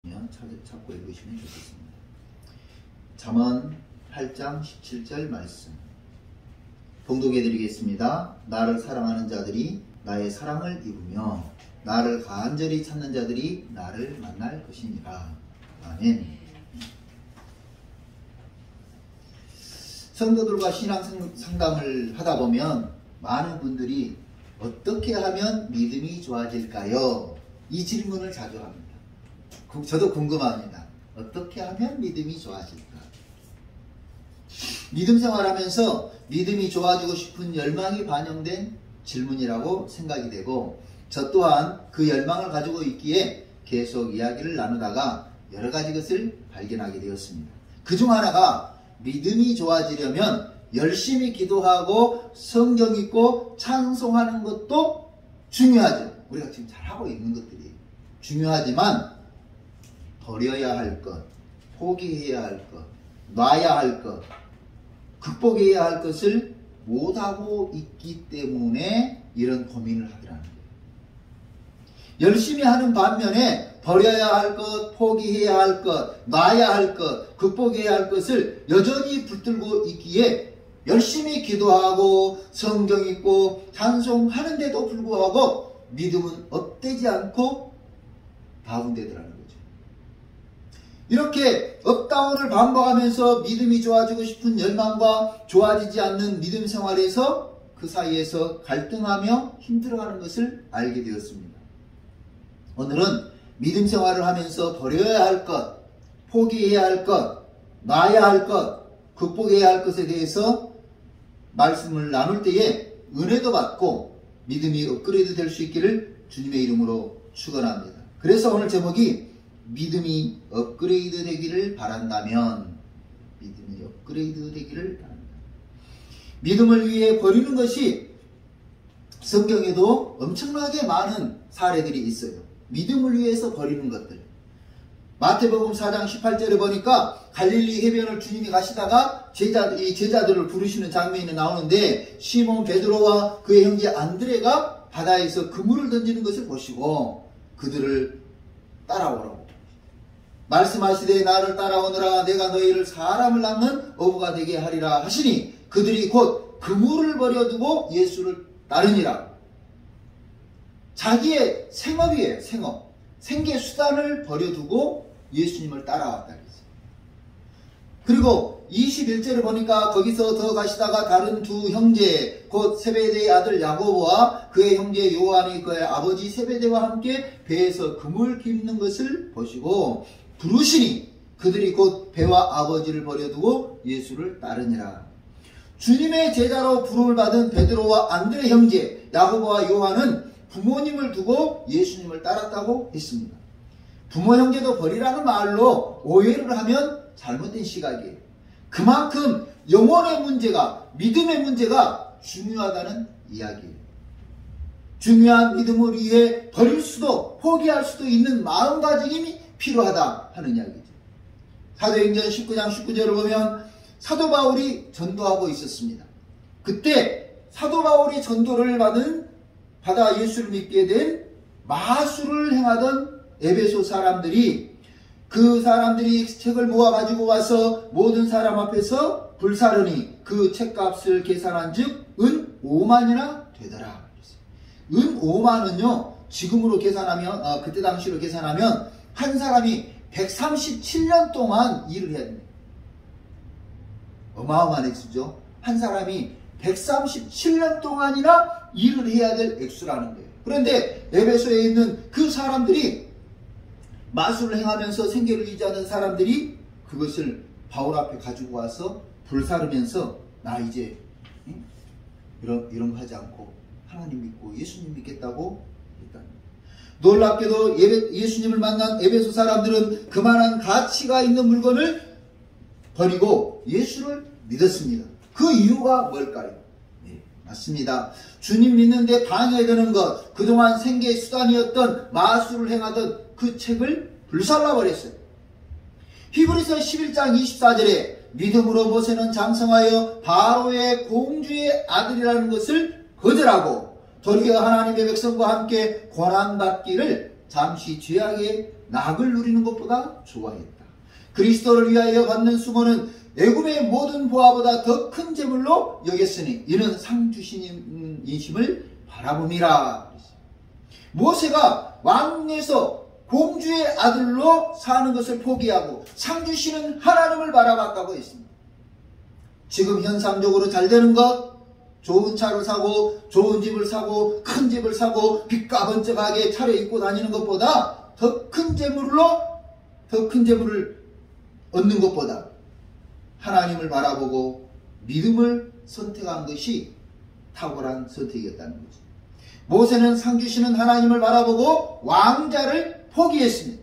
찾고 읽으시면 좋겠습니다. 잠언 8장 17절 말씀 봉독해 드리겠습니다. 나를 사랑하는 자들이 나의 사랑을 입으며 나를 간절히 찾는 자들이 나를 만날 것이니라. 아멘. 성도들과 신앙 상담을 하다 보면 많은 분들이 어떻게 하면 믿음이 좋아질까요? 이 질문을 자주 합니다. 저도 궁금합니다. 어떻게 하면 믿음이 좋아질까? 믿음 생활하면서 믿음이 좋아지고 싶은 열망이 반영된 질문이라고 생각이 되고, 저 또한 그 열망을 가지고 있기에 계속 이야기를 나누다가 여러 가지 것을 발견하게 되었습니다. 그중 하나가 믿음이 좋아지려면 열심히 기도하고 성경 읽고 찬송하는 것도 중요하죠. 우리가 지금 잘하고 있는 것들이 중요하지만 버려야 할 것, 포기해야 할 것, 놔야 할 것, 극복해야 할 것을 못하고 있기 때문에 이런 고민을 하더라는 거예요. 열심히 하는 반면에 버려야 할 것, 포기해야 할 것, 놔야 할 것, 극복해야 할 것을 여전히 붙들고 있기에 열심히 기도하고 성경 읽고 찬송하는데도 불구하고 믿음은 업되지 않고 다운되더라는 거죠. 이렇게 업다운을 반복하면서 믿음이 좋아지고 싶은 열망과 좋아지지 않는 믿음 생활에서 그 사이에서 갈등하며 힘들어가는 것을 알게 되었습니다. 오늘은 믿음 생활을 하면서 버려야 할 것, 포기해야 할 것, 놔야 할 것, 극복해야 할 것에 대해서 말씀을 나눌 때에 은혜도 받고 믿음이 업그레이드 될 수 있기를 주님의 이름으로 축원합니다. 그래서 오늘 제목이 믿음이 업그레이드 되기를 바란다면, 믿음이 업그레이드 되기를 바란다. 믿음을 위해 버리는 것이 성경에도 엄청나게 많은 사례들이 있어요. 믿음을 위해서 버리는 것들. 마태복음 4장 18절에 보니까 갈릴리 해변을 주님이 가시다가 제자들을 부르시는 장면이 나오는데, 시몬 베드로와 그의 형제 안드레가 바다에서 그물을 던지는 것을 보시고 그들을 따라오라고 말씀하시되 나를 따라오너라, 내가 너희를 사람을 낚는 어부가 되게 하리라 하시니 그들이 곧 그물을 버려두고 예수를 따르니라. 자기의 생업이에요. 생계 수단을 버려두고 예수님을 따라왔다 그랬어요. 그리고 21절을 보니까 거기서 더 가시다가 다른 두 형제, 곧 세베대의 아들 야고보와 그의 형제 요한이 그의 아버지 세베대와 함께 배에서 그물 깁는 것을 보시고 부르시니 그들이 곧 배와 아버지를 버려두고 예수를 따르니라. 주님의 제자로 부름을 받은 베드로와 안드레 형제 야고보와 요한은 부모님을 두고 예수님을 따랐다고 했습니다. 부모 형제도 버리라는 말로 오해를 하면 잘못된 시각이에요. 그만큼 영혼의 문제가, 믿음의 문제가 중요하다는 이야기예요. 중요한 믿음을 위해 버릴 수도 포기할 수도 있는 마음가짐이 필요하다 하는 이야기죠. 사도행전 19장 19절을 보면 사도 바울이 전도하고 있었습니다. 그때 사도 바울이 전도를 받아 예수를 믿게 된 마술을 행하던 에베소 사람들이, 그 사람들이 책을 모아 가지고 와서 모든 사람 앞에서 불사르니 그 책값을 계산한 즉 은 5만이나 되더라. 은 5만은요 지금으로 계산하면 그때 당시로 계산하면 한 사람이 137년 동안 일을 해야 됩니다. 어마어마한 액수죠. 한 사람이 137년 동안이나 일을 해야 될 액수라는 거예요. 그런데 에베소에 있는 그 사람들이, 마술을 행하면서 생계를 유지하는 사람들이 그것을 바울 앞에 가지고 와서 불사르면서 나 이제 이런 거 하지 않고 하나님 믿고 예수님 믿겠다고 했다는 거예요. 놀랍게도 예수님을 만난 에베소 사람들은 그만한 가치가 있는 물건을 버리고 예수를 믿었습니다. 그 이유가 뭘까요? 네, 맞습니다. 주님 믿는데 방해되는 것, 그동안 생계 수단이었던 마술을 행하던 그 책을 불살라 버렸어요. 히브리서 11장 24절에 믿음으로 모세는 장성하여 바로의 공주의 아들이라는 것을 거절하고 도리어 하나님의 백성과 함께 고난받기를 잠시 죄악의 낙을 누리는 것보다 좋아했다. 그리스도를 위하여 받는 수모는 애굽의 모든 보화보다 더 큰 재물로 여겼으니 이는 상 주시님이심을 바라봄이라. 모세가 왕에서 공주의 아들로 사는 것을 포기하고 상 주시는 하나님을 바라봤다고 했습니다. 지금 현상적으로 잘 되는 것, 좋은 차를 사고 좋은 집을 사고 큰 집을 사고 빛과 번쩍하게 차려입고 다니는 것보다 더 큰 재물을 얻는 것보다 하나님을 바라보고 믿음을 선택한 것이 탁월한 선택이었다는 거죠. 모세는 상 주시는 하나님을 바라보고 왕자를 포기했습니다.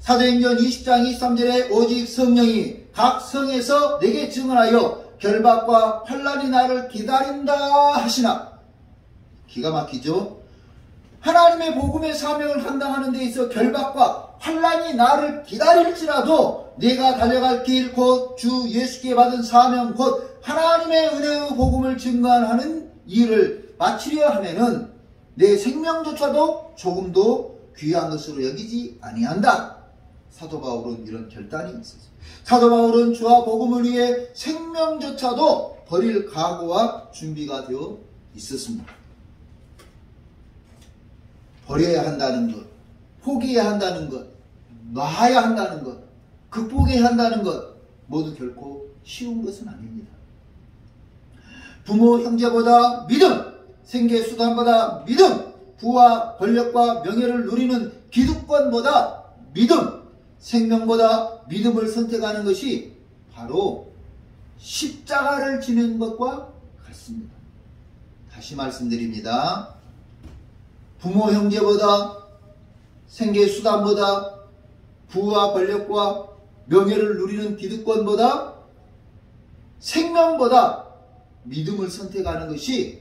사도행전 20장 23절에 오직 성령이 각 성에서 내게 증언하여 결박과 환난이 나를 기다린다 하시나. 기가 막히죠. 하나님의 복음의 사명을 감당하는 데 있어 결박과 환난이 나를 기다릴지라도 내가 달려갈 길 곧 주 예수께 받은 사명 곧 하나님의 은혜의 복음을 증거하는 일을 마치려 하면은 내 생명조차도 조금도 귀한 것으로 여기지 아니한다. 사도 바울은 이런 결단이 있었어요. 사도 바울은 주와 복음을 위해 생명조차도 버릴 각오와 준비가 되어 있었습니다. 버려야 한다는 것, 포기해야 한다는 것, 놔야 한다는 것, 극복해야 한다는 것 모두 결코 쉬운 것은 아닙니다. 부모 형제보다 믿음, 생계 수단보다 믿음, 부와 권력과 명예를 누리는 기득권보다 믿음, 생명보다 믿음을 선택하는 것이 바로 십자가를 지는 것과 같습니다. 다시 말씀드립니다. 부모 형제보다 생계 수단보다 부와 권력과 명예를 누리는 기득권보다 생명보다 믿음을 선택하는 것이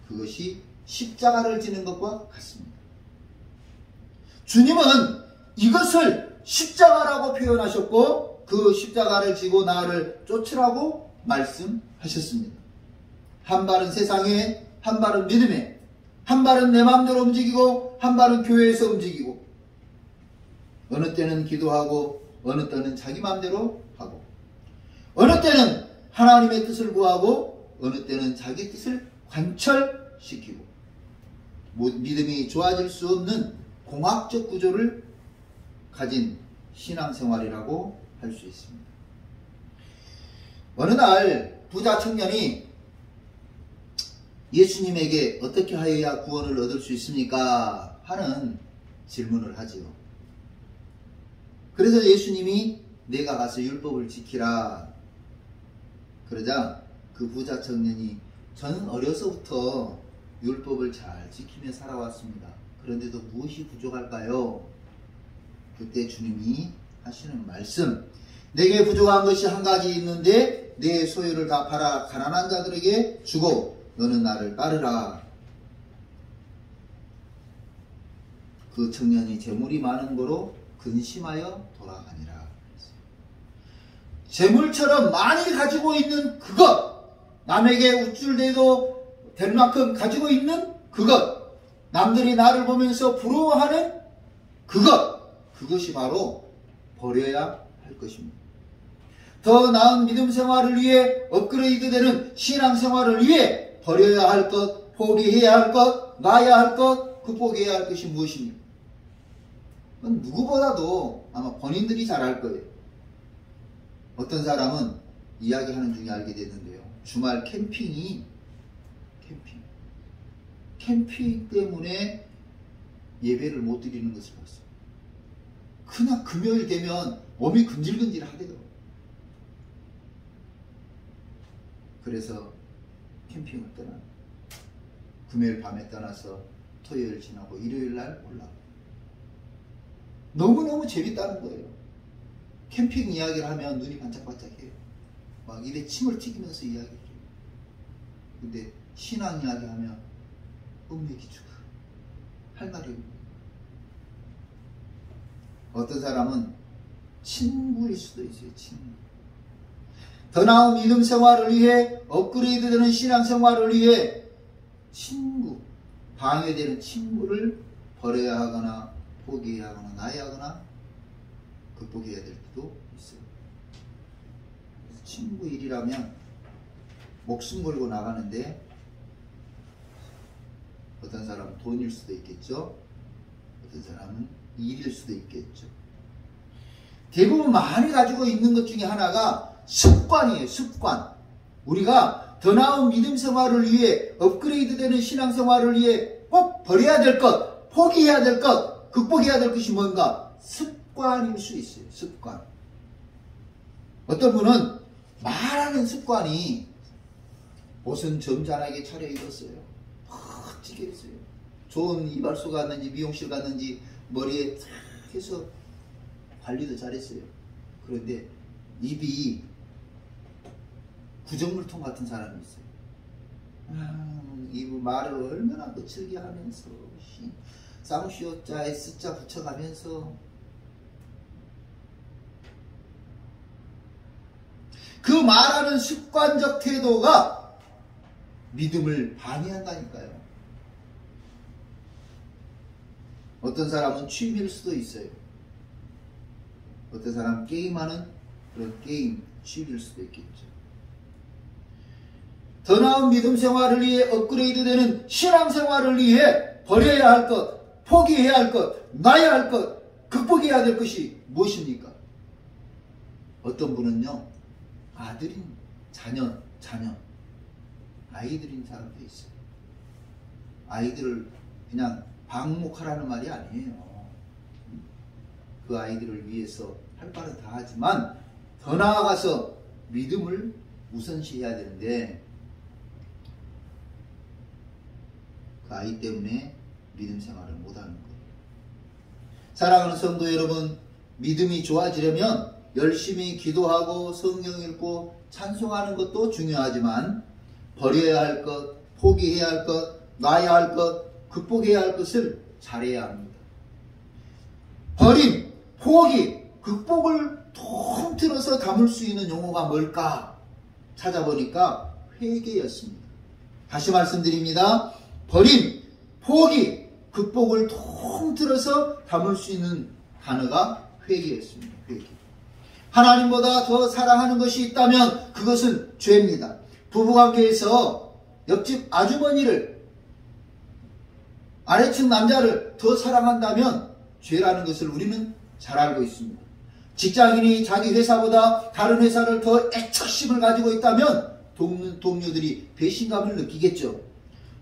그것이 십자가를 지는 것과 같습니다. 주님은 이것을 십자가라고 표현하셨고 그 십자가를 지고 나를 쫓으라고 말씀하셨습니다. 한 발은 세상에, 한 발은 믿음에, 한 발은 내 마음대로 움직이고 한 발은 교회에서 움직이고 어느 때는 기도하고 어느 때는 자기 마음대로 하고 어느 때는 하나님의 뜻을 구하고 어느 때는 자기 뜻을 관철시키고 믿음이 좋아질 수 없는 공학적 구조를 가진 신앙생활이라고 할 수 있습니다. 어느 날 부자 청년이 예수님에게 어떻게 하여야 구원을 얻을 수 있습니까? 하는 질문을 하지요. 그래서 예수님이 내가 가서 율법을 지키라. 그러자 그 부자 청년이 저는 어려서부터 율법을 잘 지키며 살아왔습니다. 그런데도 무엇이 부족할까요? 그때 주님이 하시는 말씀, 내게 부족한 것이 한 가지 있는데 내 소유를 다 팔아 가난한 자들에게 주고 너는 나를 따르라. 그 청년이 재물이 많은 거로 근심하여 돌아가니라. 재물처럼 많이 가지고 있는 그것, 남에게 우쭐대도 될 만큼 가지고 있는 그것, 남들이 나를 보면서 부러워하는 그것이 바로 버려야 할 것입니다. 더 나은 믿음 생활을 위해 업그레이드 되는 신앙 생활을 위해 버려야 할 것, 포기해야 할 것, 놔야 할 것, 극복해야 할 것이 무엇입니까? 그건 누구보다도 아마 본인들이 잘 알 거예요. 어떤 사람은 이야기하는 중에 알게 됐는데요. 주말 캠핑 때문에 예배를 못 드리는 것을 봤어요. 그냥 금요일 되면 몸이 근질근질 하대요. 그래서 캠핑을 떠나 금요일 밤에 떠나서 토요일 지나고 일요일 날 올라가고 너무너무 재밌다는 거예요. 캠핑 이야기를 하면 눈이 반짝반짝해요. 막 입에 침을 튀기면서 이야기를 해요. 근데 신앙 이야기하면 음메기주가 할 말이 없고 어떤 사람은 친구일 수도 있어요. 친구. 더 나은 믿음 생활을 위해 업그레이드 되는 신앙 생활을 위해 방해되는 친구를 버려야 하거나 포기해야 하거나 나해하거나 극복해야 될 때도 있어요. 친구 일이라면 목숨 걸고 나가는데 어떤 사람은 돈일 수도 있겠죠. 어떤 사람은 일일 수도 있겠죠. 대부분 많이 가지고 있는 것 중에 하나가 습관이에요. 습관. 우리가 더 나은 믿음 생활을 위해, 업그레이드 되는 신앙 생활을 위해 꼭 버려야 될 것, 포기해야 될 것, 극복해야 될 것이 뭔가? 습관일 수 있어요. 습관. 어떤 분은 말하는 습관이 옷은 점잖하게 차려입었어요. 멋지게 했어요. 좋은 이발소 갔는지 미용실 갔는지 머리에 탁 해서 관리도 잘했어요. 그런데 입이 구정물통 같은 사람이 있어요. 입 말을 얼마나 거칠게 하면서 쌍시옷자에 S자 붙여가면서 그 말하는 습관적 태도가 믿음을 방해한다니까요. 어떤 사람은 취미일 수도 있어요. 어떤 사람은 게임하는 그런 게임 취미일 수도 있겠죠. 더 나은 믿음 생활을 위해 업그레이드 되는 신앙 생활을 위해 버려야 할 것, 포기해야 할 것, 놔야 할 것, 극복해야 될 것이 무엇입니까? 어떤 분은요, 아들인 자녀, 아이들인 사람도 있어요. 아이들을 그냥 방목하라는 말이 아니에요. 그 아이들을 위해서 할 바는 다 하지만 더 나아가서 믿음을 우선시해야 되는데 그 아이 때문에 믿음 생활을 못하는 거예요. 사랑하는 성도 여러분, 믿음이 좋아지려면 열심히 기도하고 성경 읽고 찬송하는 것도 중요하지만 버려야 할 것, 포기해야 할 것, 놔야 할 것, 극복해야 할 것을 잘해야 합니다. 버림, 포기, 극복을 통틀어서 담을 수 있는 용어가 뭘까 찾아보니까 회개였습니다. 다시 말씀드립니다. 버림, 포기, 극복을 통틀어서 담을 수 있는 단어가 회개였습니다. 회개. 하나님보다 더 사랑하는 것이 있다면 그것은 죄입니다. 부부관계에서 옆집 아주머니를, 아래층 남자를 더 사랑한다면 죄라는 것을 우리는 잘 알고 있습니다. 직장인이 자기 회사보다 다른 회사를 더 애착심을 가지고 있다면 동료들이 배신감을 느끼겠죠.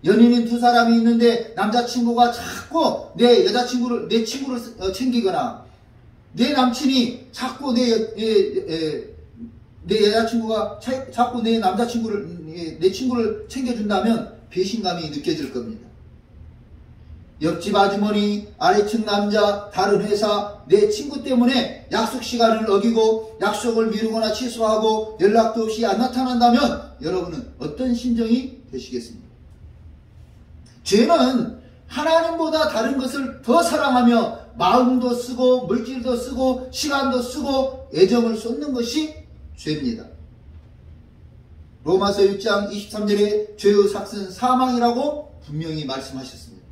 연인인 두 사람이 있는데 남자친구가 자꾸 내 친구를 챙기거나 내 남친이 자꾸 내 여자친구가 자꾸 내 남자친구를, 내 친구를 챙겨준다면 배신감이 느껴질 겁니다. 옆집 아주머니, 아래층 남자, 다른 회사, 내 친구 때문에 약속 시간을 어기고 약속을 미루거나 취소하고 연락도 없이 안 나타난다면 여러분은 어떤 심정이 되시겠습니까? 죄는 하나님보다 다른 것을 더 사랑하며 마음도 쓰고 물질도 쓰고 시간도 쓰고 애정을 쏟는 것이 죄입니다. 로마서 6장 23절에 죄의 삭은 사망이라고 분명히 말씀하셨습니다.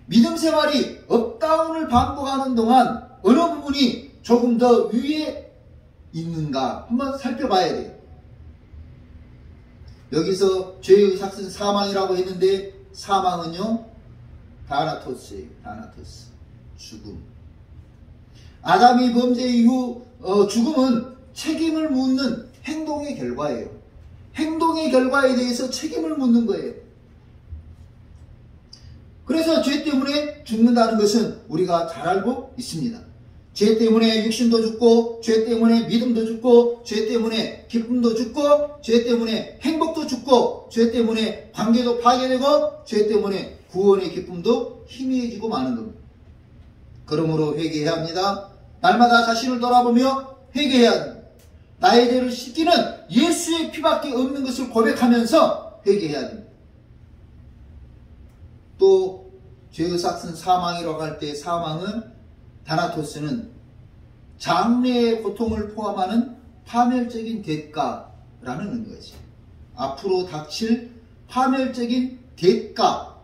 믿음 생활이 업다운을 반복하는 동안 어느 부분이 조금 더 위에 있는가 한번 살펴봐야 돼요. 여기서 죄의 삭은 사망이라고 했는데 사망은요, 다나토스예요. 다나토스. 죽음. 아담이 범죄 이후 죽음은 책임을 묻는 행동의 결과예요. 행동의 결과에 대해서 책임을 묻는 거예요. 그래서 죄 때문에 죽는다는 것은 우리가 잘 알고 있습니다. 죄 때문에 육신도 죽고, 죄 때문에 믿음도 죽고, 죄 때문에 기쁨도 죽고, 죄 때문에 행복도 죽고, 죄 때문에 관계도 파괴되고, 죄 때문에 구원의 기쁨도 희미해지고 마는 겁니다. 그러므로 회개해야 합니다. 날마다 자신을 돌아보며 회개해야 합니다. 나의 죄를 씻기는 예수의 피밖에 없는 것을 고백하면서 회개해야 됩니다. 또 죄의 삭은 사망이라고 할 때 사망은 다나토스는 장래의 고통을 포함하는 파멸적인 대가라는 의미죠. 앞으로 닥칠 파멸적인 대가,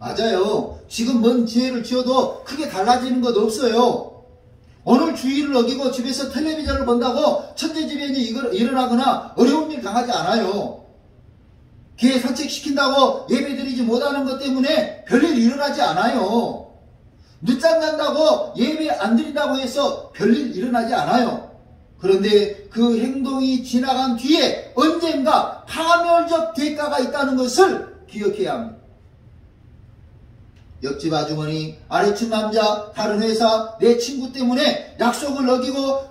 맞아요. 지금 뭔 죄를 지어도 크게 달라지는 것 없어요. 오늘 주의를 어기고 집에서 텔레비전을 본다고 천재지변이 일어나거나 어려운 일 당하지 않아요. 개 산책시킨다고 예배드리지 못하는 것 때문에 별일 일어나지 않아요. 늦잠 잔다고 예배 안 드린다고 해서 별일 일어나지 않아요. 그런데 그 행동이 지나간 뒤에 언젠가 파멸적 대가가 있다는 것을 기억해야 합니다. 옆집 아주머니, 아래층 남자, 다른 회사, 내 친구 때문에 약속을 어기고,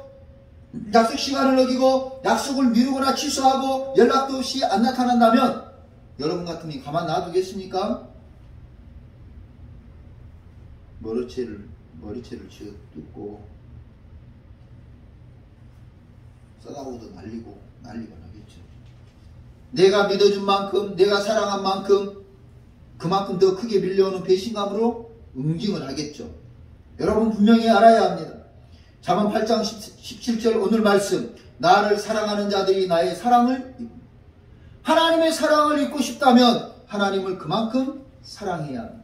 약속 시간을 어기고, 약속을 미루거나 취소하고, 연락도 없이 안 나타난다면, 여러분 같으니 가만 놔두겠습니까? 머리채를 쥐어 뜯고, 쏟아부어도 난리가 나겠죠. 내가 믿어준 만큼, 내가 사랑한 만큼, 그만큼 더 크게 밀려오는 배신감으로 응징을 하겠죠. 여러분 분명히 알아야 합니다. 잠언 8장 17절 오늘 말씀, 나를 사랑하는 자들이 나의 사랑을 입고, 하나님의 사랑을 입고 싶다면 하나님을 그만큼 사랑해야 합니다.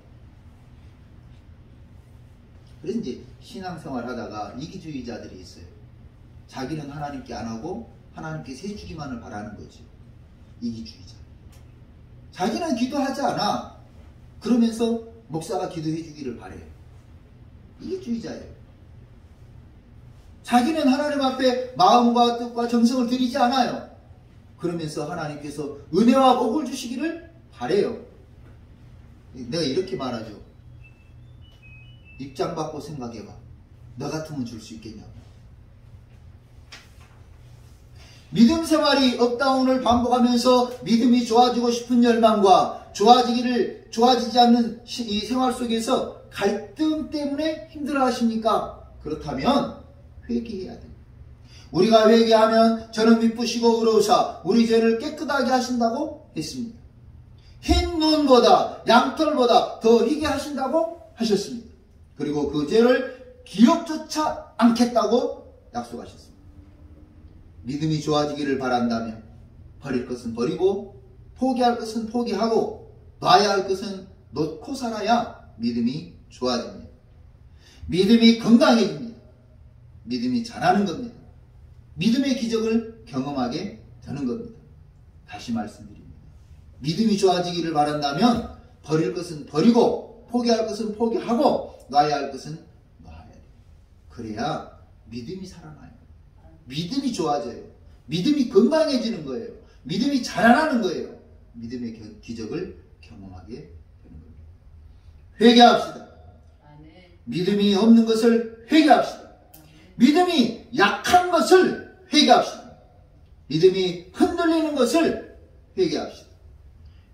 그래서 이제 신앙생활 하다가 이기주의자들이 있어요. 자기는 하나님께 안 하고 하나님께 세주기만을 바라는 거죠. 이기주의자. 자기는 기도하지 않아. 그러면서 목사가 기도해 주기를 바래요. 이기주의자예요. 자기는 하나님 앞에 마음과 뜻과 정성을 들이지 않아요. 그러면서 하나님께서 은혜와 복을 주시기를 바래요. 내가 이렇게 말하죠. 입장 바꿔 생각해봐. 너 같으면 줄 수 있겠냐고. 믿음 생활이 업다운을 반복하면서 믿음이 좋아지고 싶은 열망과 좋아지지 않는 이 생활 속에서 갈등 때문에 힘들어 하십니까? 그렇다면 회개해야 됩니다. 우리가 회개하면 저는 미쁘시고 의로우사 우리 죄를 깨끗하게 하신다고 했습니다. 흰 눈보다 양털보다 더 희게 하신다고 하셨습니다. 그리고 그 죄를 기억조차 않겠다고 약속하셨습니다. 믿음이 좋아지기를 바란다면 버릴 것은 버리고 포기할 것은 포기하고 놔야 할 것은 놓고 살아야 믿음이 좋아집니다. 믿음이 건강해집니다. 믿음이 자라는 겁니다. 믿음의 기적을 경험하게 되는 겁니다. 다시 말씀드립니다. 믿음이 좋아지기를 바란다면 버릴 것은 버리고 포기할 것은 포기하고 놔야 할 것은 놔야 돼요. 그래야 믿음이 살아나요. 믿음이 좋아져요. 믿음이 건강해지는 거예요. 믿음이 자라나는 거예요. 믿음의 기적을 경험하게 되는 겁니다. 회개합시다. 믿음이 없는 것을 회개합시다. 믿음이 약한 것을 회개합시다. 믿음이 흔들리는 것을 회개합시다.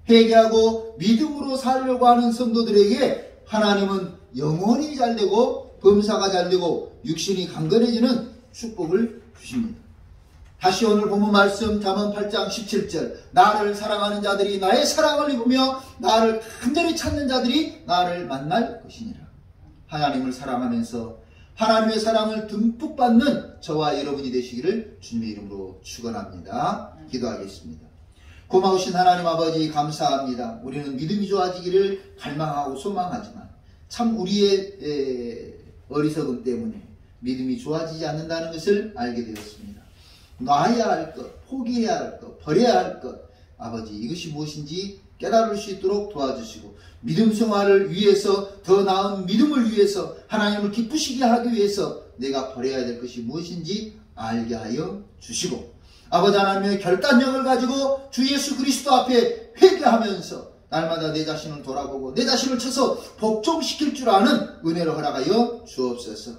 회개하고 믿음으로 살려고 하는 성도들에게 하나님은 영혼이 잘되고 범사가 잘되고 육신이 강건해지는 축복을 주십니다. 다시 오늘 본문 말씀 잠언 8장 17절 나를 사랑하는 자들이 나의 사랑을 입으며 나를 간절히 찾는 자들이 나를 만날 것이니라. 하나님을 사랑하면서 하나님의 사랑을 듬뿍 받는 저와 여러분이 되시기를 주님의 이름으로 축원합니다. 기도하겠습니다. 고마우신 하나님 아버지 감사합니다. 우리는 믿음이 좋아지기를 갈망하고 소망하지만 참 우리의 어리석음 때문에 믿음이 좋아지지 않는다는 것을 알게 되었습니다. 놔야 할 것, 포기해야 할 것, 버려야 할 것, 아버지 이것이 무엇인지 깨달을 수 있도록 도와주시고 믿음 생활을 위해서 더 나은 믿음을 위해서 하나님을 기쁘시게 하기 위해서 내가 버려야 될 것이 무엇인지 알게 하여 주시고 아버지 하나님의 결단력을 가지고 주 예수 그리스도 앞에 회개하면서 날마다 내 자신을 돌아보고 내 자신을 쳐서 복종시킬 줄 아는 은혜를 허락하여 주옵소서.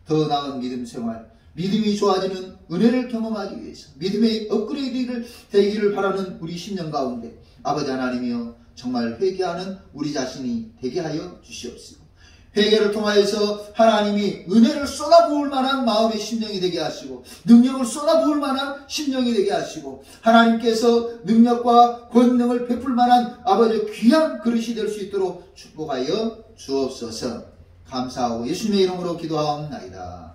더 나은 믿음 생활, 믿음이 좋아지는 은혜를 경험하기 위해서 믿음의 업그레이드를 되기를 바라는 우리 심령 가운데 아버지 하나님이여 정말 회개하는 우리 자신이 되게 하여 주시옵시고 회개를 통하여서 하나님이 은혜를 쏟아부을 만한 마음의 심령이 되게 하시고 능력을 쏟아부을 만한 심령이 되게 하시고 하나님께서 능력과 권능을 베풀 만한 아버지 귀한 그릇이 될 수 있도록 축복하여 주옵소서. 감사하고 예수님의 이름으로 기도하옵나이다.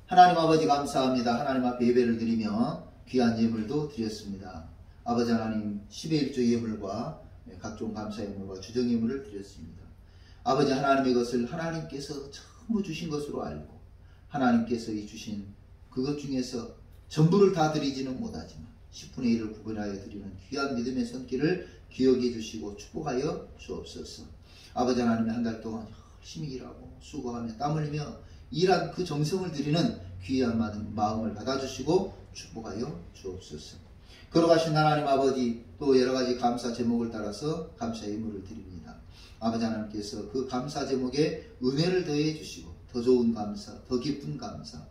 하나님 아버지 감사합니다. 하나님 앞에 예배를 드리며 귀한 예물도 드렸습니다. 아버지 하나님 10의 1조 예물과 각종 감사 예물과 주정 예물을 드렸습니다. 아버지 하나님의 것을 하나님께서 전부 주신 것으로 알고 하나님께서 이 주신 그것 중에서 전부를 다 드리지는 못하지만 10분의 1을 구분하여 드리는 귀한 믿음의 손길을 기억해 주시고 축복하여 주옵소서. 아버지 하나님의 한 달 동안 열심히 일하고 수고하며 땀 흘리며 일한 그 정성을 드리는 귀한 마음을 받아주시고 축복하여 주옵소서. 걸어가신 하나님 아버지, 또 여러가지 감사 제목을 따라서 감사 예물을 드립니다. 아버지 하나님께서 그 감사 제목에 은혜를 더해 주시고 더 좋은 감사, 더 깊은 감사,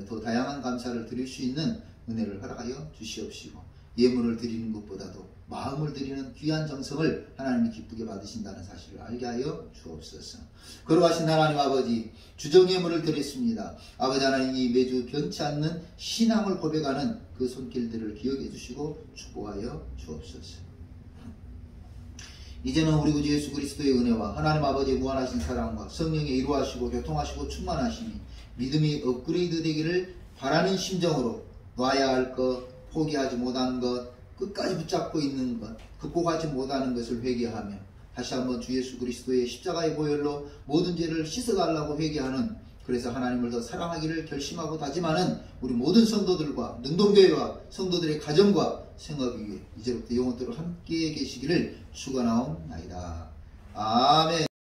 더 다양한 감사를 드릴 수 있는 은혜를 허락하여 주시옵시고, 예물을 드리는 것보다도 마음을 드리는 귀한 정성을 하나님이 기쁘게 받으신다는 사실을 알게 하여 주옵소서. 걸어가신 하나님 아버지, 주정 예물을 드렸습니다. 아버지 하나님이 매주 변치 않는 신앙을 고백하는 그 손길들을 기억해 주시고 축복하여 주옵소서. 이제는 우리 구주 예수 그리스도의 은혜와 하나님 아버지의 무한하신 사랑과 성령의 이루하시고 교통하시고 충만하심이 믿음이 업그레이드 되기를 바라는 심정으로 놔야 할 것, 포기하지 못한 것, 끝까지 붙잡고 있는 것, 극복하지 못하는 것을 회개하며 다시 한번 주 예수 그리스도의 십자가의 보혈로 모든 죄를 씻어달라고 회개하는, 그래서 하나님을 더 사랑하기를 결심하고 다짐하는 우리 모든 성도들과 능동교회와 성도들의 가정과 생각 위에 이제부터 영원토록 함께 계시기를 축원하옵나이다. 아멘.